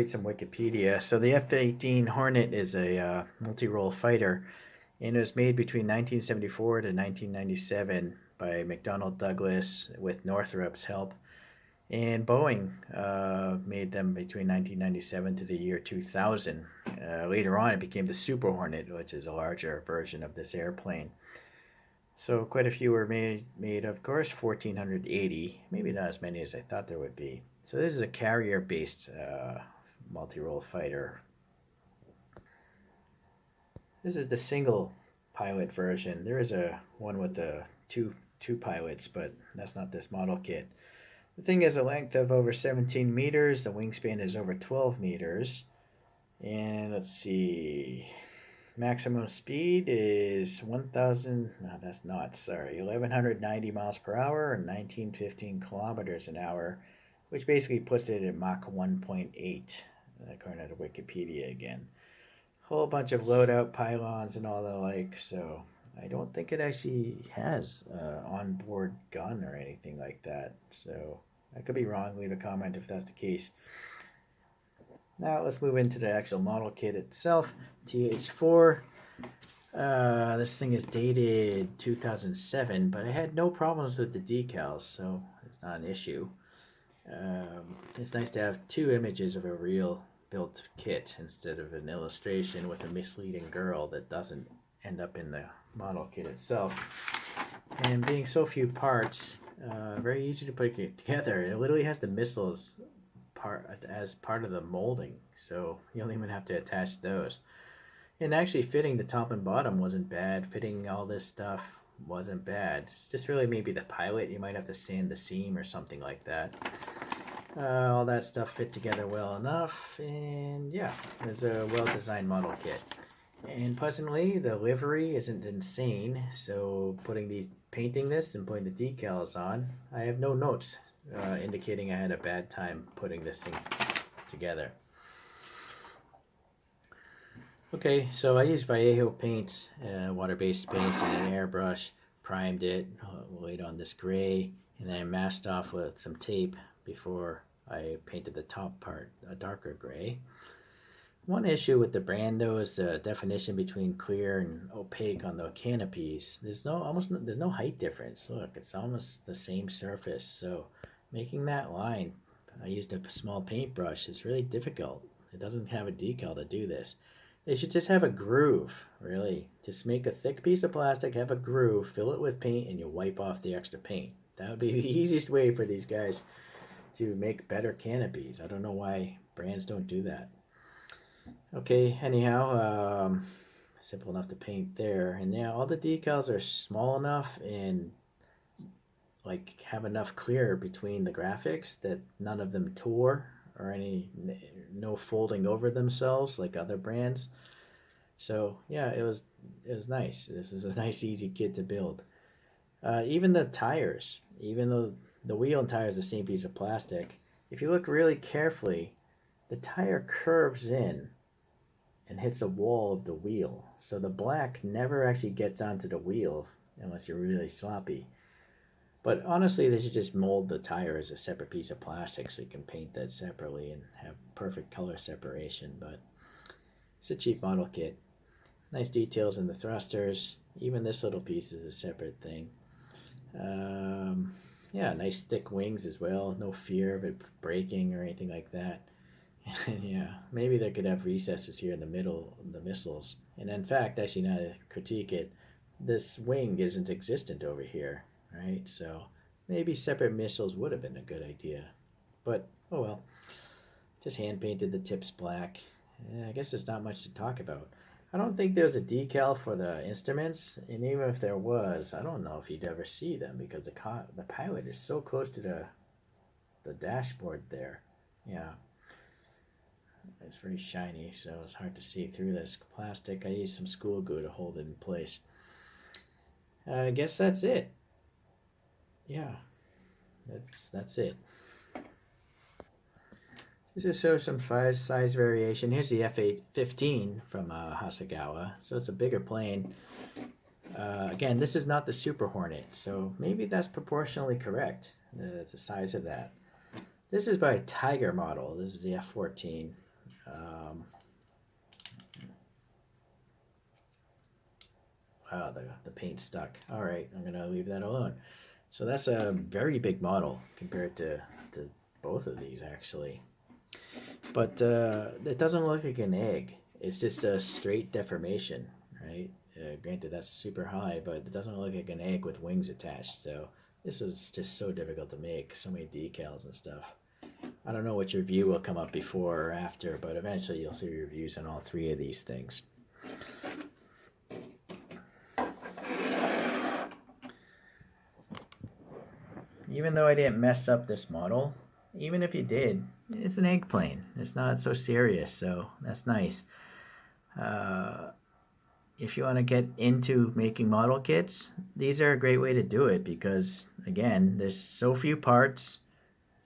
read some Wikipedia. So the F-18 Hornet is a multi-role fighter, and it was made between 1974 to 1997 by McDonnell Douglas with Northrop's help. And Boeing made them between 1997 to the year 2000. Later on, it became the Super Hornet, which is a larger version of this airplane. So quite a few were made of course, 1,480. Maybe not as many as I thought there would be. So this is a carrier-based multi-role fighter. This is the single pilot version. There is a one with two pilots, but that's not this model kit. The thing has a length of over 17 meters. The wingspan is over 12 meters. And let's see. Maximum speed is 1,000, no, that's not, sorry, 1,190 miles per hour and 1915 kilometers an hour, which basically puts it at Mach 1.8, according to Wikipedia again. Whole bunch of loadout pylons and all the like, so I don't think it actually has an onboard gun or anything like that. So I could be wrong. Leave a comment if that's the case. Now let's move into the actual model kit itself. TH4. This thing is dated 2007, but I had no problems with the decals, so it's not an issue. It's nice to have two images of a real built kit instead of an illustration with a misleading girl that doesn't end up in the model kit itself. And being so few parts, very easy to put it together. It literally has the missiles as part of the molding, so you don't even have to attach those. And actually fitting the top and bottom wasn't bad. Fitting all this stuff wasn't bad. It's just really maybe the pilot, you might have to sand the seam or something like that. All that stuff fit together well enough, and yeah, it's a well-designed model kit. And pleasantly, the livery isn't insane, so painting this and putting the decals on, I have no notes indicating I had a bad time putting this thing together. Okay, so I used Vallejo paints, water-based paints, and an airbrush, primed it, laid on this gray, and then I masked off with some tape before I painted the top part a darker gray. One issue with the brand though is the definition between clear and opaque on the canopies. There's no height difference. Look, it's almost the same surface. So making that line, I used a small paintbrush, is really difficult. It doesn't have a decal to do this. They should just have a groove, really. Just make a thick piece of plastic, have a groove, fill it with paint, and you wipe off the extra paint. That would be the easiest way for these guys to make better canopies. I don't know why brands don't do that. Okay, anyhow, simple enough to paint there. And yeah, all the decals are small enough and like have enough clear between the graphics that none of them tore or no folding over themselves like other brands. So yeah, it was nice. This is a nice easy kit to build. Even the tires, even though the wheel and tire is the same piece of plastic, if you look really carefully, the tire curves in and hits the wall of the wheel. So the black never actually gets onto the wheel unless you're really sloppy. But honestly, they should just mold the tire as a separate piece of plastic so you can paint that separately and have perfect color separation. But it's a cheap model kit. Nice details in the thrusters. Even this little piece is a separate thing. Yeah, nice thick wings as well. No fear of it breaking or anything like that. And yeah, maybe they could have recesses here in the middle of the missiles. And in fact, actually, now to critique it, this wing isn't existent over here, right? So maybe separate missiles would have been a good idea. But, oh well. Just hand painted the tips black. Yeah, I guess there's not much to talk about. I don't think there's a decal for the instruments, and even if there was, I don't know if you'd ever see them because the pilot is so close to the dashboard there. Yeah. It's very shiny, so it's hard to see through this plastic. I used some school glue to hold it in place. I guess that's it. Yeah, that's it. This just shows some size variation. Here's the F-18 from Hasegawa, so it's a bigger plane. Again, this is not the Super Hornet, so maybe that's proportionally correct, the size of that. This is by Tiger model. This is the F-14. Wow, the paint stuck. All right, I'm gonna leave that alone. So that's a very big model compared to both of these actually. But it doesn't look like an egg. It's just a straight deformation, right? Granted, that's super high, but it doesn't look like an egg with wings attached. So this was just so difficult to make. So many decals and stuff. I don't know which review will come up before or after, but eventually you'll see reviews on all three of these things. Even though I didn't mess up this model, even if you did, it's an eggplane. It's not so serious, so that's nice. If you want to get into making model kits, these are a great way to do it because, again, there's so few parts,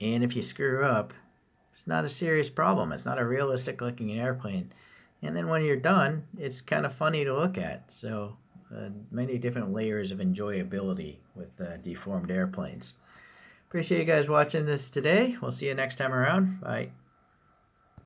and if you screw up, it's not a serious problem. It's not a realistic looking airplane. And then when you're done, it's kind of funny to look at. So many different layers of enjoyability with deformed airplanes. Appreciate you guys watching this today. We'll see you next time around. Bye.